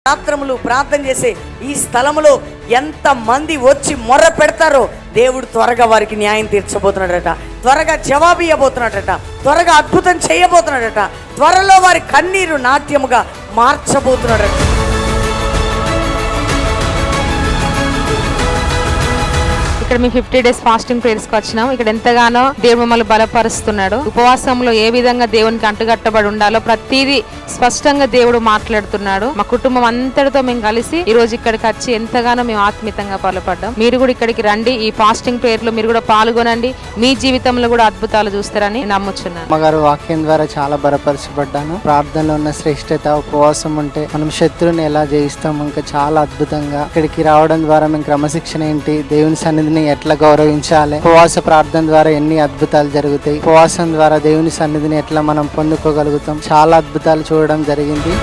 రాత్రములు ప్రార్థన చేసే ఈ స్థలములో ఎంత మంది వచ్చి మొర్ర పెడతారో దేవుడు త్వరగా వారికి న్యాయం తీర్చబోతున్నాడట, త్వరగా జవాబు ఇవ్వబోతున్నాడట, త్వరగా అద్భుతం చేయబోతున్నాడట, త్వరలో వారి కన్నీరు నాట్యముగా మార్చబోతున్నాడట. ఇక్కడ మేము 50 days ఫాస్టింగ్ ప్రేయర్స్ కి వచ్చినాం. ఇక్కడ ఎంతగానో దేవుడు మమ్మల్ని బలపరుస్తున్నాడు. ఉపవాసంలో ఏ విధంగా దేవునికి అంటుగట్టబడి ఉండాలో ప్రతిదీ స్పష్టంగా దేవుడు మాట్లాడుతున్నాడు. మా కుటుంబం అంతటితో మేము కలిసి ఈ రోజు ఇక్కడికి వచ్చి ఎంతగానో మేము ఆత్మీయంగా బలపడ్డాం. మీరు కూడా ఇక్కడికి రండి, ఈ ఫాస్టింగ్ ప్రేయర్ లో మీరు కూడా పాల్గొనండి. మీ జీవితంలో కూడా అద్భుతాలు చూస్తారని నమ్ముచున్నాను. అమ్మగారు వాక్యం ద్వారా చాలా బలపరచబడ్డాను. ప్రార్థనలో ఉన్న శ్రేష్టత, ఉపవాసం ఉంటే మనం శత్రువుని ఎలా జయిస్తాం, ఇంకా చాలా అద్భుతంగా ఇక్కడికి రావడం ద్వారా మేము క్రమశిక్షణ ఏంటి, దేవుని సన్నిధిని ఎట్లా గౌరవించాలి, ఉపవాస ప్రార్థన ద్వారా ఎన్ని అద్భుతాలు జరుగుతాయి, ఉపవాసం ద్వారా దేవుని సన్నిధిని ఎట్లా మనం పొందుకోగలుగుతాం, చాలా అద్భుతాలు చూడడం జరిగింది.